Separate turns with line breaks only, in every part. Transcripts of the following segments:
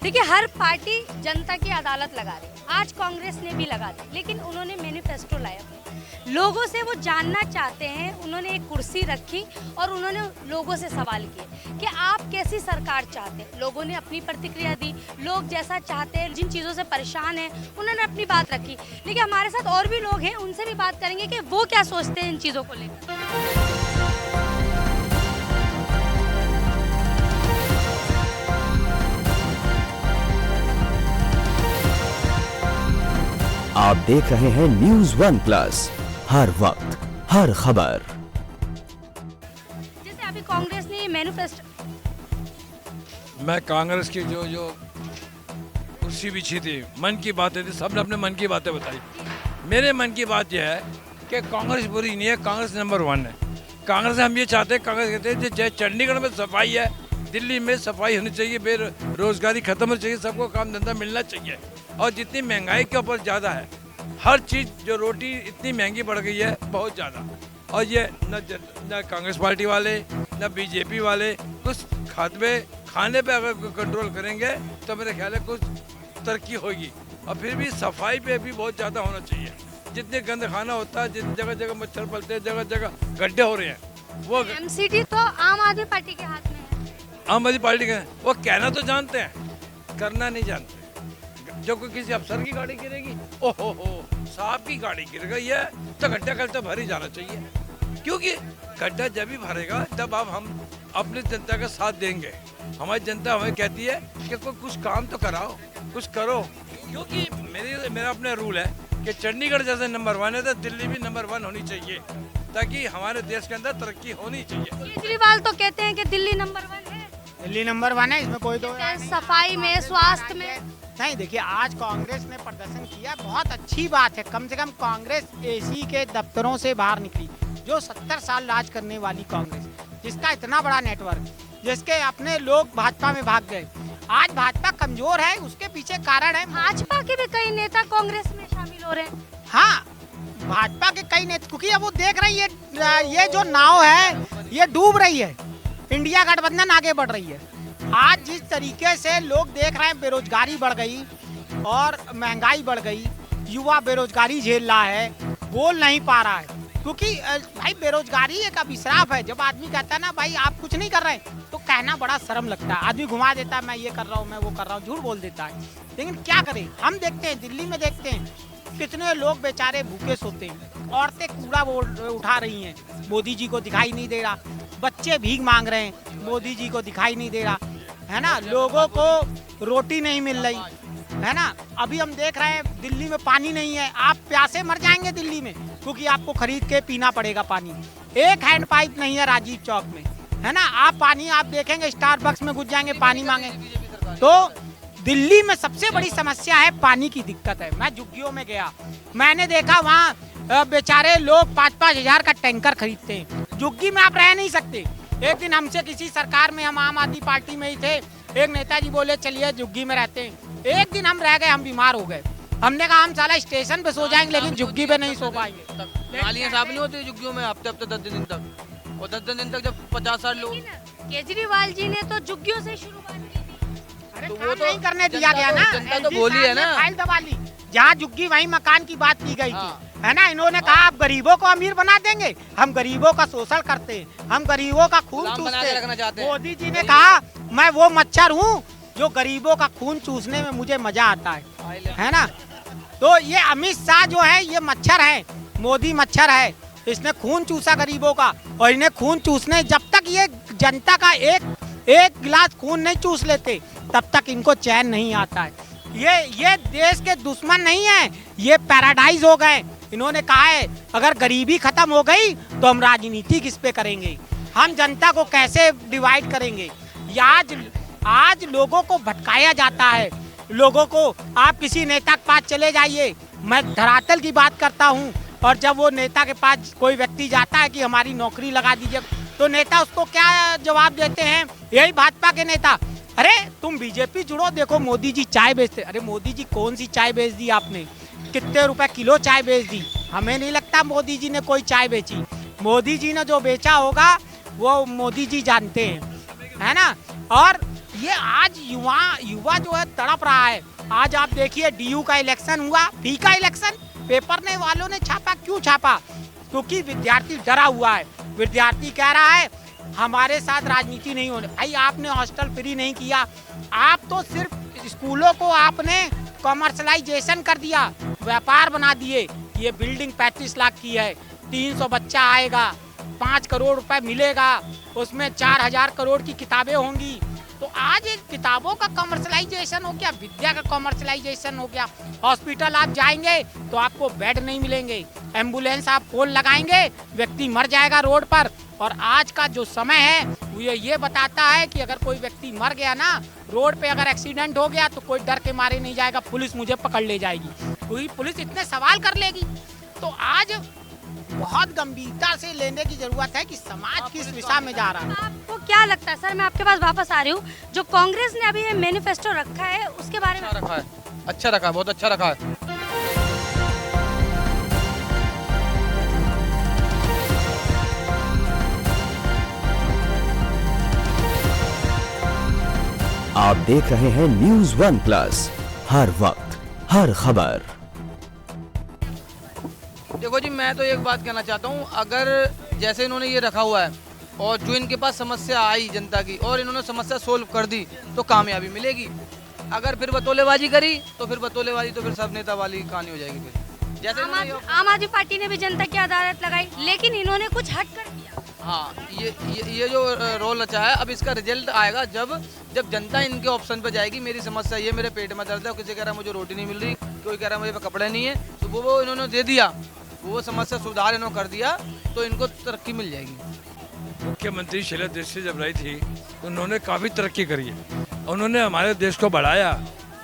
देखिए, हर पार्टी जनता की अदालत लगा रही है। आज कांग्रेस ने भी लगा दी, लेकिन उन्होंने मैनिफेस्टो लाया। लोगों से वो जानना चाहते हैं, उन्होंने एक कुर्सी रखी और उन्होंने लोगों से सवाल किए कि आप कैसी सरकार चाहते हैं। लोगों ने अपनी प्रतिक्रिया दी, लोग जैसा चाहते हैं, जिन चीज़ों से परेशान हैं, उन्होंने अपनी बात रखी। लेकिन हमारे साथ और भी लोग हैं, उनसे भी बात करेंगे कि वो क्या सोचते हैं इन चीज़ों को लेकर।
आप देख रहे हैं न्यूज़ वन प्लस, हर वक्त हर खबर।
जैसे अभी कांग्रेस ने मैनिफेस्टो,
मैं कांग्रेस की जो कुर्सी बिछी थी, मन की बातें थी, सबने अपने मन की बातें बताई। मेरे मन की बात यह है कि कांग्रेस बुरी नहीं है, कांग्रेस नंबर 1 है। कांग्रेस हम ये चाहते हैं, कांग्रेस कहते हैं जैसे चंडीगढ़ में सफाई है, दिल्ली में सफाई होनी चाहिए, बेरोजगारी खत्म होनी चाहिए, सबको काम धंधा मिलना चाहिए। और जितनी महंगाई के ऊपर ज़्यादा है, हर चीज़ जो रोटी इतनी महंगी बढ़ गई है, बहुत ज़्यादा। और ये न कांग्रेस पार्टी वाले न बीजेपी वाले कुछ खाने पे अगर कंट्रोल करेंगे तो मेरे ख्याल है कुछ तरक्की होगी। और फिर भी सफाई पे भी बहुत ज़्यादा होना चाहिए। जितने गंद खाना होता है, जितनी जगह जगह मच्छर पलते हैं, जगह जगह गड्ढे हो रहे हैं, वो
एमसीडी तो आम आदमी पार्टी के हाथ में है।
आम आदमी पार्टी का वो कहना तो जानते हैं, करना नहीं जानते। जो कोई किसी अफसर की गाड़ी गिरेगी, ओहो साहब की गाड़ी गिर गई है तो गड्ढा कल तो भर ही जाना चाहिए, क्योंकि गड्ढा जब भी भरेगा तब अब हम अपनी जनता का साथ देंगे। हमारी जनता हमें कहती है कि कोई कुछ काम तो कराओ, कुछ करो। क्योंकि मेरा अपना रूल है कि चंडीगढ़ जैसे नंबर 1 है तो दिल्ली भी नंबर 1 होनी चाहिए, ताकि हमारे देश के अंदर तरक्की होनी चाहिए।
केजरीवाल तो कहते हैं कि दिल्ली नंबर 1 है।
दिल्ली नंबर 1 है, इसमें कोई तो
सफाई में, स्वास्थ्य में
नहीं। देखिए, आज कांग्रेस ने प्रदर्शन किया, बहुत अच्छी बात है। कम से कम कांग्रेस एसी के दफ्तरों से बाहर निकली। जो 70 साल राज करने वाली कांग्रेस, जिसका इतना बड़ा नेटवर्क, जिसके अपने लोग भाजपा में भाग गए, आज भाजपा कमजोर है, उसके पीछे कारण है
भाजपा के भी कई नेता कांग्रेस में शामिल हो रहे हैं।
हाँ, भाजपा के कई नेता, क्योंकि अब वो देख रही है ये जो नाव है ये डूब रही है, इंडिया गठबंधन आगे बढ़ रही है। आज जिस तरीके से लोग देख रहे हैं, बेरोजगारी बढ़ गई और महंगाई बढ़ गई, युवा बेरोजगारी झेल रहा है, बोल नहीं पा रहा है। क्योंकि भाई बेरोजगारी एक अभिश्राप है। जब आदमी कहता है ना भाई आप कुछ नहीं कर रहे हैं, तो कहना बड़ा शर्म लगता है। आदमी घुमा देता है, मैं ये कर रहा हूँ, मैं वो कर रहा हूँ, झूठ बोल देता है। लेकिन क्या करें, हम देखते हैं दिल्ली में, देखते हैं कितने लोग बेचारे भूखे सोते हैं, औरतें कूड़ा उठा रही हैं, मोदी जी को दिखाई नहीं दे रहा। बच्चे भीख मांग रहे हैं, मोदी जी को दिखाई नहीं दे रहा है ना। लोगों को रोटी नहीं मिल रही है ना। अभी हम देख रहे हैं दिल्ली में पानी नहीं है, आप प्यासे मर जाएंगे दिल्ली में, क्योंकि आपको खरीद के पीना पड़ेगा पानी। एक हैंड पाइप नहीं है राजीव चौक में, है ना। आप पानी आप देखेंगे स्टारबक्स में घुस जाएंगे, पानी मांगे। तो दिल्ली में सबसे बड़ी समस्या है, पानी की दिक्कत है। मैं झुग्गियों में गया, मैंने देखा वहाँ बेचारे लोग 5-5 हजार का टैंकर खरीदते हैं। झुग्गी में आप रह नहीं सकते। एक दिन हमसे किसी सरकार में, हम आम आदमी पार्टी में ही थे, एक नेताजी बोले चलिए झुग्गी में रहते हैं। एक दिन हम रह गए, हम बीमार हो गए। हमने कहा हम साला स्टेशन पे सो जाएंगे, लेकिन झुग्गी पे नहीं सो पाएंगे।
नालियां साफ नहीं होती झुग्गियों में हफ्ते 10 दिन तक, और 10 दिन तक जब 50-60 लोग।
केजरीवाल जी ने तो झुग्गियों से शुरुआत की थी।
अरे तो वो तो नहीं करने दिया गया ना,
जनता तो बोली है ना,
फाइल दबा ली। जहाँ झुग्गी वहीं मकान की बात की गई थी, है ना। इन्होंने कहा आप गरीबों को अमीर बना देंगे, हम गरीबों का शोषण करते हैं, हम गरीबों का खून चूसते हैं। मोदी जी ने कहा मैं वो मच्छर हूँ जो गरीबों का खून चूसने में मुझे मजा आता है ना। तो ये अमित शाह जो है ये मच्छर है, मोदी मच्छर है, इसने खून चूसा गरीबों का। और इन्हें खून चूसने, जब तक ये जनता का एक गिलास खून नहीं चूस लेते, तब तक इनको चैन नहीं आता है। ये देश के दुश्मन नहीं है, ये पैराडाइज हो गए। इन्होंने कहा है अगर गरीबी खत्म हो गई तो हम राजनीति किस पे करेंगे, हम जनता को कैसे डिवाइड करेंगे। आज लोगों को भटकाया जाता है। लोगों को, आप किसी नेता के पास चले जाइए, मैं धरातल की बात करता हूँ, और जब वो नेता के पास कोई व्यक्ति जाता है कि हमारी नौकरी लगा दीजिए, तो नेता उसको क्या जवाब देते हैं, यही भाजपा के नेता, अरे तुम बीजेपी जुड़ो, देखो मोदी जी चाय बेचते। अरे मोदी जी कौन सी चाय बेच दी आपने, कितने रुपए किलो चाय बेच दी। हमें नहीं लगता मोदी जी ने कोई चाय बेची। मोदी जी ने जो बेचा होगा वो मोदी जी जानते हैं, है ना। और ये आज युवा जो है तड़प रहा है। आज आप देखिए डीयू का इलेक्शन हुआ, फीका इलेक्शन, पेपर ने वालों ने छापा। क्यों छापा? क्योंकि विद्यार्थी डरा हुआ है। विद्यार्थी कह रहा है हमारे साथ राजनीति नहीं होने। भाई आपने हॉस्टल फ्री नहीं किया, आप तो सिर्फ स्कूलों को आपने कॉमर्शलाइजेशन कर दिया, व्यापार बना दिए। ये बिल्डिंग 35 लाख की है, 300 बच्चा आएगा, 5 करोड़ रुपए मिलेगा, उसमें 4000 करोड़ की किताबें होंगी। तो आज एक किताबों का कॉमर्शलाइजेशन हो गया, विद्या का कॉमर्शलाइजेशन हो गया। हॉस्पिटल आप जाएंगे तो आपको बेड नहीं मिलेंगे, एम्बुलेंस आप फोन लगाएंगे व्यक्ति मर जाएगा रोड पर। और आज का जो समय है वो ये बताता है कि अगर कोई व्यक्ति मर गया ना रोड पे, अगर एक्सीडेंट हो गया तो कोई डर के मारे नहीं जाएगा, पुलिस मुझे पकड़ ले जाएगी, कोई पुलिस इतने सवाल कर लेगी। तो आज बहुत गंभीरता से लेने की जरूरत है कि समाज किस दिशा में जा रहा है।
आपको क्या लगता है सर, मैं आपके पास वापस आ रही हूँ, जो कांग्रेस ने अभी ये मैनिफेस्टो रखा है उसके बारे में?
अच्छा रखा है, अच्छा रखा है, बहुत अच्छा रखा है।
आप देख रहे हैं न्यूज़ वन प्लस, हर वक्त हर खबर।
देखो जी, मैं तो एक बात कहना चाहता हूँ, अगर जैसे इन्होंने ये रखा हुआ है और जो इनके पास समस्या आई जनता की और इन्होंने समस्या सोल्व कर दी तो कामयाबी मिलेगी। अगर फिर बतौलेबाजी करी तो फिर बतौलेबाजी तो फिर सब नेता वाली कहानी हो जाएगी। फिर जैसे
आम आदमी पार्टी ने भी जनता की अदालत लगाई, लेकिन इन्होंने कुछ हट कर दिया।
हाँ, ये जो रोल रचा है, अब इसका रिजल्ट आएगा जब जनता इनके ऑप्शन पे जाएगी। मेरी समस्या ये, मेरे पेट में दर्द है, किसी कह रहा है मुझे रोटी नहीं मिल रही, कोई कह रहा है मुझे कपड़े नहीं है, तो वो इन्होंने दे दिया, वो समस्या सुधार इन्होंने कर दिया तो इनको तरक्की मिल जाएगी।
मुख्यमंत्री शीला दीक्षित जब रही थी तो उन्होंने काफ़ी तरक्की करी है, उन्होंने हमारे देश को बढ़ाया,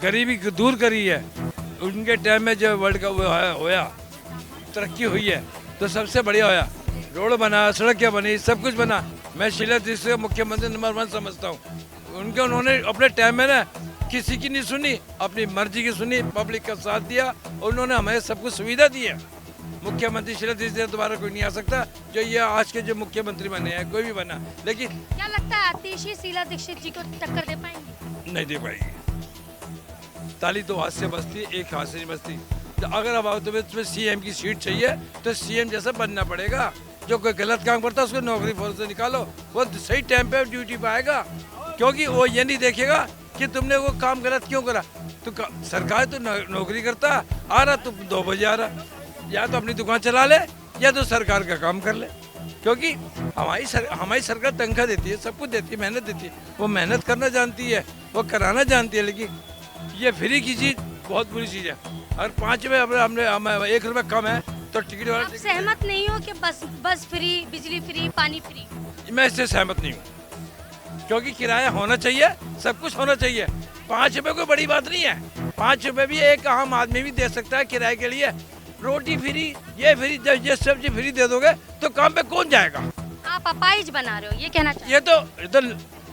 गरीबी दूर करी है। उनके टाइम में जब वर्ल्ड कप होया, तरक्की हुई है तो सबसे बढ़िया होया, रोड बना, सड़कें बनी, सब कुछ बना। मैं शीला दीक्षित को मुख्यमंत्री नंबर 1 समझता हूँ। उन्होंने अपने टाइम में ना किसी की नहीं सुनी, अपनी मर्जी की सुनी, पब्लिक का साथ दिया और उन्होंने हमें सब कुछ सुविधा दी है। मुख्यमंत्री शीला दीक्षित दोबारा कोई नहीं आ सकता जो ये आज के जो मुख्यमंत्री बने हैं, कोई भी बना। लेकिन
क्या लगता है आतिशी शीला दीक्षित जी को टक्कर दे पाएंगे?
नहीं दे पाएगी। ताली तो हाथ से बजती है, एक हाथ से नहीं बजती। तो अगर अब तुम्हें सीएम की सीट चाहिए तो सीएम जैसा बनना पड़ेगा। जो कोई गलत काम करता है उसको नौकरी फौज से निकालो, वो सही टाइम पे ड्यूटी पे आएगा। क्योंकि वो ये नहीं देखेगा कि तुमने वो काम गलत क्यों करा। तो सरकार तो नौकरी करता, आ रहा तो 2 बजे आ रहा, या तो अपनी दुकान चला ले या तो सरकार का काम कर ले। क्योंकि हमारी सरकार तनख्वाह देती है, सब कुछ देती है, मेहनत देती है, वो मेहनत करना जानती है, वो कराना जानती है। लेकिन ये फ्री की चीज़ बहुत बुरी चीज़ है। और 5 रुपये हमने 1 रुपये कम है तो टिकट वाला।
आप सहमत नहीं हो कि बस फ्री, बिजली फ्री, पानी फ्री?
मैं इससे सहमत नहीं हूँ, क्योंकि किराया होना चाहिए, सब कुछ होना चाहिए। 5 रुपये कोई बड़ी बात नहीं है, 5 रुपये भी एक आम आदमी भी दे सकता है किराए के लिए। रोटी फ्री, ये फ्री, जब ये सब्जी फ्री दे दोगे तो काम पे कौन जाएगा?
आप अपाइज बना रहे हो, ये कहना चाहिए।
ये तो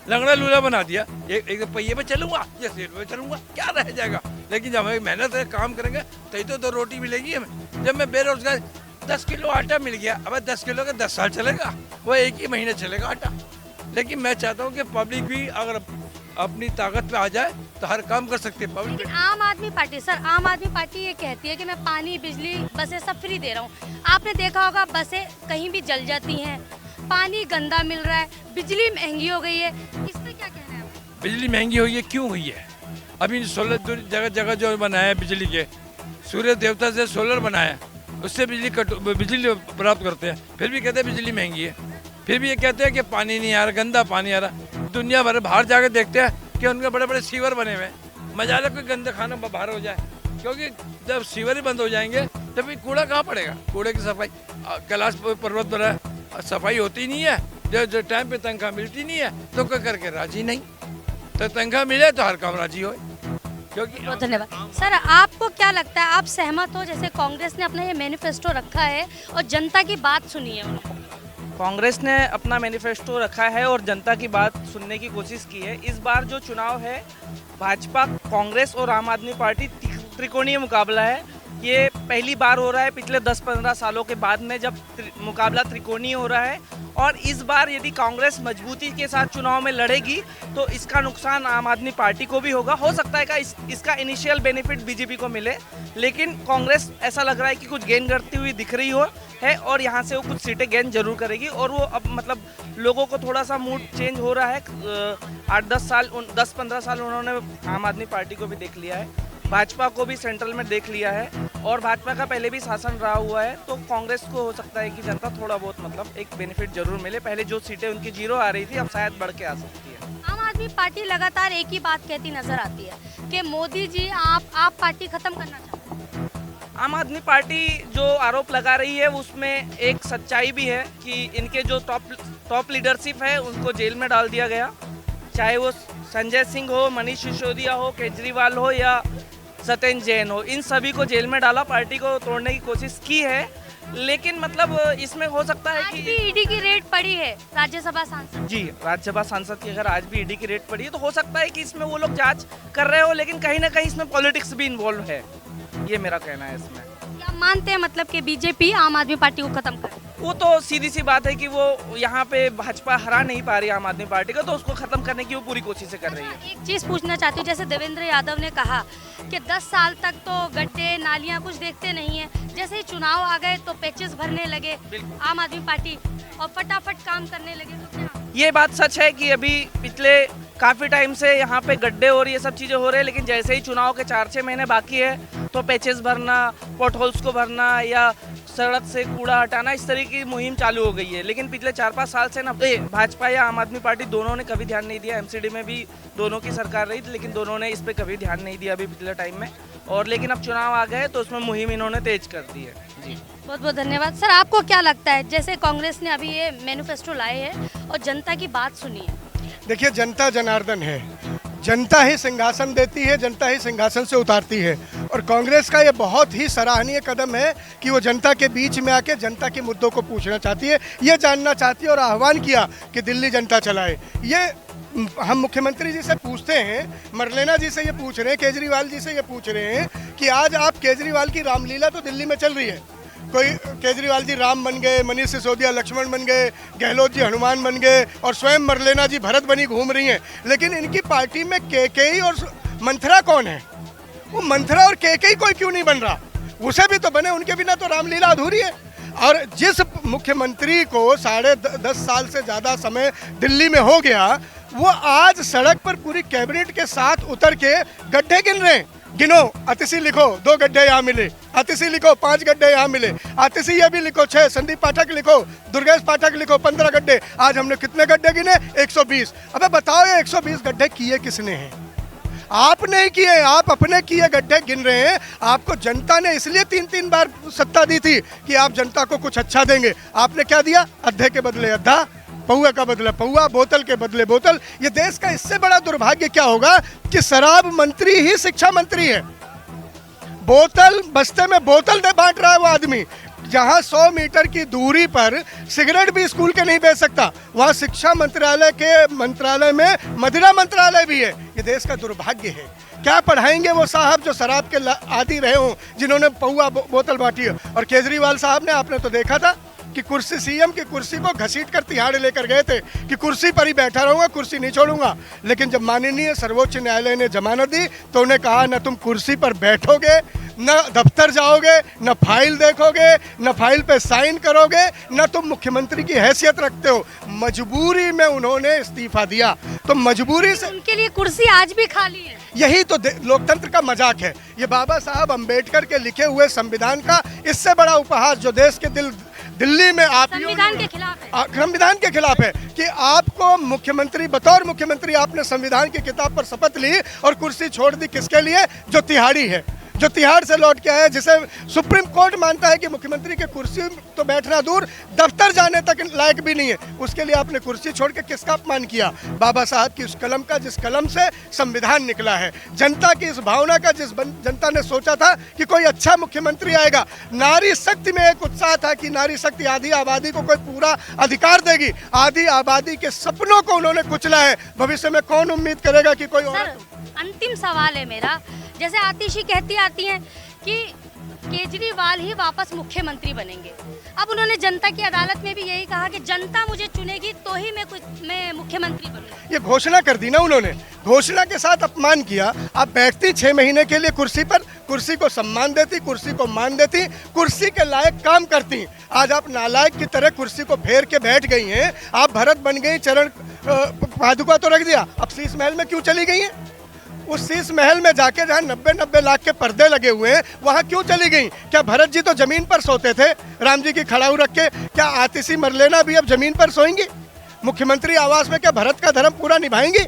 लंगड़ा लूला बना दिया। एक पहिए पे चलूंगा या सीट पे चलूंगा, क्या रह जाएगा। लेकिन जब हमें मेहनत से काम करेंगे तभी तो रोटी मिलेगी हमें। जब मैं बेरोजगार, 10 किलो आटा मिल गया, अब 10 किलो का 10 साल चलेगा, वो 1 ही महीने चलेगा आटा। लेकिन मैं चाहता हूँ कि पब्लिक भी अगर अपनी ताकत पे आ जाए तो हर काम कर सकती है पब्लिक।
लेकिन आम आदमी पार्टी, सर आम आदमी पार्टी ये कहती है कि मैं पानी, बिजली, बसें सब फ्री दे रहा हूँ। आपने देखा होगा बसें कहीं भी जल जाती हैं, पानी गंदा मिल रहा है, बिजली महंगी हो गई है, इस पे क्या कहना है?
बिजली महंगी हुई है, क्यों हुई है? अभी सोलर जगह जगह जो बनाया है बिजली के, सूर्य देवता से सोलर बनाया, उससे बिजली प्राप्त करते हैं, फिर भी कहते हैं बिजली महंगी है। फिर भी ये कहते हैं कि पानी नहीं आ रहा, गंदा पानी आ रहा। दुनिया भर बाहर जाकर देखते हैं कि उनके बड़े बड़े सीवर बने हुए हैं। मजा कोई गंदा खाना बाहर हो जाए, क्योंकि जब सीवर ही बंद हो जाएंगे तब भी कूड़ा कहाँ पड़ेगा। कूड़े की सफाई, कैलाश पर्वत पर है, सफाई होती नहीं है, जो टाइम पे तनख्वाह मिलती नहीं है तो कोई करके राजी नहीं। तो तनख्वाह मिले तो हर काम राजी हो। क्योंकि
बहुत धन्यवाद। सर आपको क्या लगता है, आप सहमत हो जैसे कांग्रेस ने अपना ये मैनिफेस्टो रखा है और जनता की बात सुनी है उन्होंने?
कांग्रेस ने अपना मैनिफेस्टो रखा है और जनता की बात सुनने की कोशिश की है। इस बार जो चुनाव है, भाजपा, कांग्रेस और आम आदमी पार्टी त्रिकोणीय मुकाबला है। ये पहली बार हो रहा है पिछले 10-15 सालों के बाद में जब मुकाबला त्रिकोणीय हो रहा है। और इस बार यदि कांग्रेस मजबूती के साथ चुनाव में लड़ेगी तो इसका नुकसान आम आदमी पार्टी को भी होगा। हो सकता है कि इसका इनिशियल बेनिफिट बीजेपी को मिले, लेकिन कांग्रेस ऐसा लग रहा है कि कुछ गेन करती हुई दिख रही है और यहाँ से वो कुछ सीटें गेन जरूर करेगी। और वो अब मतलब लोगों को थोड़ा सा मूड चेंज हो रहा है। 10-15 साल उन्होंने आम आदमी पार्टी को भी देख लिया है, भाजपा को भी सेंट्रल में देख लिया है और भाजपा का पहले भी शासन रहा हुआ है। तो कांग्रेस को हो सकता है कि जनता थोड़ा बहुत मतलब एक बेनिफिट जरूर मिले। पहले जो सीटें उनकी 0 आ रही थी अब शायद बढ़ के आ सकती है।
आम आदमी पार्टी लगातार एक ही बात कहती नजर आती है कि मोदी जी आप पार्टी खत्म करना चाहते हैं।
आम आदमी पार्टी जो आरोप लगा रही है उसमें एक सच्चाई भी है कि इनके जो टॉप लीडरशिप है उनको जेल में डाल दिया गया, चाहे वो संजय सिंह हो, मनीष सिसोदिया हो, केजरीवाल हो या सत्येंद्र जैन हो, इन सभी को जेल में डाला, पार्टी को तोड़ने की कोशिश की है। लेकिन मतलब इसमें हो सकता है
आज
कि
भी ईडी की रेड पड़ी है राज्यसभा सांसद।
जी, राज्यसभा सांसद की अगर आज भी ईडी की रेड पड़ी है तो हो सकता है कि इसमें वो लोग जांच कर रहे हो, लेकिन कहीं ना कहीं इसमें पॉलिटिक्स भी इन्वॉल्व है, ये मेरा कहना है इसमें।
क्या मानते हैं मतलब कि बीजेपी आम आदमी पार्टी को खत्म करे?
वो तो सीधी सी बात है कि वो यहाँ पे भाजपा हरा नहीं पा रही आम आदमी पार्टी को, तो उसको खत्म करने की वो पूरी कोशिशें कर रही है।
एक चीज पूछना चाहती हूँ, जैसे देवेंद्र यादव ने कहा कि 10 साल तक तो गड्ढे नालियां कुछ देखते नहीं है, जैसे ही चुनाव आ गए तो पैचेस भरने लगे आम आदमी पार्टी और फटाफट काम करने लगे। तो क्या
ये बात सच है कि अभी पिछले काफ़ी टाइम से यहाँ पे गड्ढे और ये सब चीज़ें हो रहे हैं, लेकिन जैसे ही चुनाव के 4-6 महीने बाकी है तो पैचेस भरना, पॉट होल्स को भरना या सड़क से कूड़ा हटाना, इस तरह की मुहिम चालू हो गई है। लेकिन पिछले 4-5 साल से ना भाजपा या आम आदमी पार्टी दोनों ने कभी ध्यान नहीं दिया। एमसीडी में भी दोनों की सरकार रही थी, लेकिन दोनों ने इस पर कभी ध्यान नहीं दिया अभी पिछले टाइम में। और लेकिन अब चुनाव आ गए तो उसमें मुहिम इन्होंने तेज कर दी है। जी,
बहुत बहुत धन्यवाद सर। आपको क्या लगता है, जैसे कांग्रेस ने अभी ये मैनिफेस्टो लाए हैं और जनता की बात सुनी है?
देखिए, जनता जनार्दन है, जनता ही सिंहासन देती है, जनता ही सिंहासन से उतारती है। और कांग्रेस का ये बहुत ही सराहनीय कदम है कि वो जनता के बीच में आके जनता के मुद्दों को पूछना चाहती है, ये जानना चाहती है और आह्वान किया कि दिल्ली जनता चलाए। ये हम मुख्यमंत्री जी से पूछते हैं, मरलेना जी से ये पूछ रहे हैं, केजरीवाल जी से ये पूछ रहे हैं कि आज आप केजरीवाल की रामलीला तो दिल्ली में चल रही है, कोई केजरीवाल जी राम बन गए, मनीष सिसोदिया लक्ष्मण बन गए, गहलोत जी हनुमान बन गए और स्वयं मरलेना जी भरत बनी घूम रही हैं, लेकिन इनकी पार्टी में केकेई और मंथरा कौन है? वो मंथरा और केकेई कोई क्यों नहीं बन रहा? उसे भी तो बने, उनके बिना तो रामलीला अधूरी है। और जिस मुख्यमंत्री को 10.5 साल से ज़्यादा समय दिल्ली में हो गया, वो आज सड़क पर पूरी कैबिनेट के साथ उतर के गड्ढे गिन रहे हैं। गिनो, अतिशी लिखो 2 गड्ढे यहाँ मिले, अतिशी लिखो 5 गड्ढे यहाँ मिले, अतिशी ये भी लिखो 6, संदीप पाठक लिखो, दुर्गेश पाठक लिखो 15 गड्ढे। आज हमने कितने गड्ढे गिने? 120। अबे बताओ, ये 120 गड्ढे किए किसने हैं? आपने ही किए, आप अपने किए गड्ढे गिन रहे हैं। आपको जनता ने इसलिए 3-3 बार सत्ता दी थी कि आप जनता को कुछ अच्छा देंगे। आपने क्या दिया? अद्धे के बदले अद्धा, पौआ का बदले पौआ, बोतल के बदले बोतल। ये देश का इससे बड़ा दुर्भाग्य क्या होगा कि शराब मंत्री ही शिक्षा मंत्री है। बोतल बस्ते में बोतल दे बांट रहा है वो आदमी। जहां 100 मीटर की दूरी पर सिगरेट भी स्कूल के नहीं बेच सकता, वहां शिक्षा मंत्रालय में मदिरा मंत्रालय भी है। ये देश का दुर्भाग्य है। क्या पढ़ाएंगे वो साहब जो शराब के आदी रहे हों, जिन्होंने पौआ बोतल बांटी है? और केजरीवाल साहब ने, आपने तो देखा था कि कुर्सी, सीएम की कुर्सी को घसीट कर तिहाड़ लेकर गए थे कि कुर्सी पर ही बैठा रहूंगा, कुर्सी नहीं छोड़ूंगा। लेकिन जब माननीय सर्वोच्च न्यायालय ने जमानत दी तो उन्हें कहा, न तुम कुर्सी पर बैठोगे, न दफ्तर जाओगे, न फाइल देखोगे, न फाइल पे साइन करोगे, न तुम मुख्यमंत्री की हैसियत रखते हो। मजबूरी में उन्होंने इस्तीफा दिया। तो मजबूरी से
उनके लिए कुर्सी आज भी खाली है।
यही तो लोकतंत्र का मजाक है। ये बाबा साहब अंबेडकर के लिखे हुए संविधान का इससे बड़ा उपहास जो देश के दिल्ली में आप
संविधान के खिलाफ है।
संविधान के खिलाफ है कि आपको मुख्यमंत्री, बतौर मुख्यमंत्री आपने संविधान की किताब पर शपथ ली और कुर्सी छोड़ दी। किसके लिए? जो तिहाड़ी है, जो तिहाड़ से लौट के आया, जिसे सुप्रीम कोर्ट मानता है कि मुख्यमंत्री के कुर्सी तो बैठना दूर, दफ्तर जाने तक लायक भी नहीं है। उसके लिए आपने कुर्सी छोड़ के किसका अपमान किया? बाबा साहब की उस कलम का, जिस कलम से संविधान निकला है। जनता की इस भावना का, जिस जनता ने सोचा था कि कोई अच्छा मुख्यमंत्री आएगा। नारी शक्ति में एक उत्साह था कि नारी शक्ति आधी आबादी को कोई पूरा अधिकार देगी। आधी आबादी के सपनों को उन्होंने कुचला है। भविष्य में कौन उम्मीद करेगा कि कोई और?
अंतिम सवाल है मेरा, जैसे आतिशी कहती आती हैं कि केजरीवाल ही वापस मुख्यमंत्री बनेंगे। अब उन्होंने जनता की अदालत में भी यही कहा कि जनता मुझे चुनेगी तो ही मैं मुख्यमंत्री बनूंगा।
ये घोषणा कर दी ना उन्होंने, घोषणा के साथ अपमान किया। आप बैठती 6 महीने के लिए कुर्सी पर, कुर्सी को सम्मान देती, कुर्सी को मान देती, कुर्सी के लायक काम करती। आज आप नालायक की तरह कुर्सी को फेर के बैठ गई हैं। आप भरत बन गई, चरण पादुका तो रख दिया, अब शीश महल में क्यों चली गई हैं? उस शीश महल में जाके जहाँ 90-90 लाख के पर्दे लगे हुए हैं वहाँ क्यों चली गई? क्या भरत जी तो जमीन पर सोते थे राम जी की खड़ाऊ रख के? क्या आतिशी मरलेना भी अब जमीन पर सोएंगी? मुख्यमंत्री आवास में क्या भरत का धर्म पूरा निभाएंगी?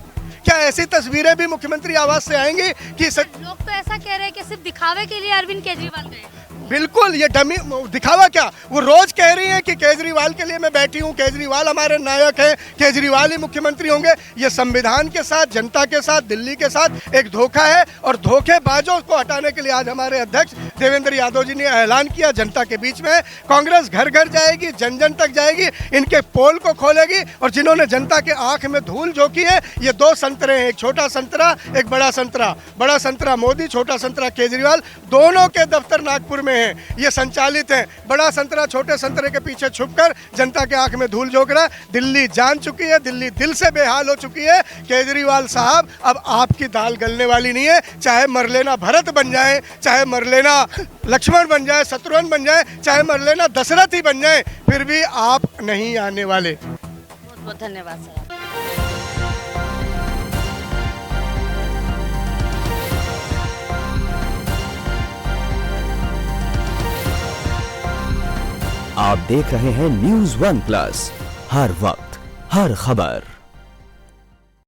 क्या ऐसी तस्वीरें भी मुख्यमंत्री आवास से आएंगी कि
लोग तो ऐसा कह रहे हैं कि सिर्फ दिखावे के लिए अरविंद केजरीवाल गए।
बिल्कुल, ये डमी दिखावा क्या? वो रोज कह रही है कि केजरीवाल के लिए मैं बैठी हूँ, केजरीवाल हमारे नायक हैं, केजरीवाल ही मुख्यमंत्री होंगे। ये संविधान के साथ, जनता के साथ, दिल्ली के साथ एक धोखा है और धोखेबाजों को हटाने के लिए आज हमारे अध्यक्ष देवेंद्र यादव जी ने ऐलान किया जनता के बीच में कांग्रेस घर घर जाएगी, जन जन तक जाएगी, इनके पोल को खोलेगी। और जिन्होंने जनता के आंख में धूल झोंकी है ये 2 संतरे हैं, एक छोटा संतरा, एक बड़ा संतरा। बड़ा संतरा मोदी, छोटा संतरा केजरीवाल, दोनों के दफ्तर नागपुर में हैं। ये संचालित है। बड़ा संतरा छोटे संतरे के पीछे छुपकर जनता के आंख में धूल झोंक रहा है। दिल्ली जान चुकी है, दिल्ली दिल से बेहाल हो चुकी है। केजरीवाल साहब अब आपकी दाल गलने वाली नहीं है। चाहे मर लेना भरत बन जाए, चाहे मर लेना लक्ष्मण बन जाए, शत्रुघ्न बन जाए, चाहे मर लेना दशरथ ही बन जाए, फिर भी आप नहीं आने वाले।
बहुत बहुत धन्यवाद सर।
आप देख रहे हैं न्यूज़ 1 प्लस, हर वक्त हर खबर।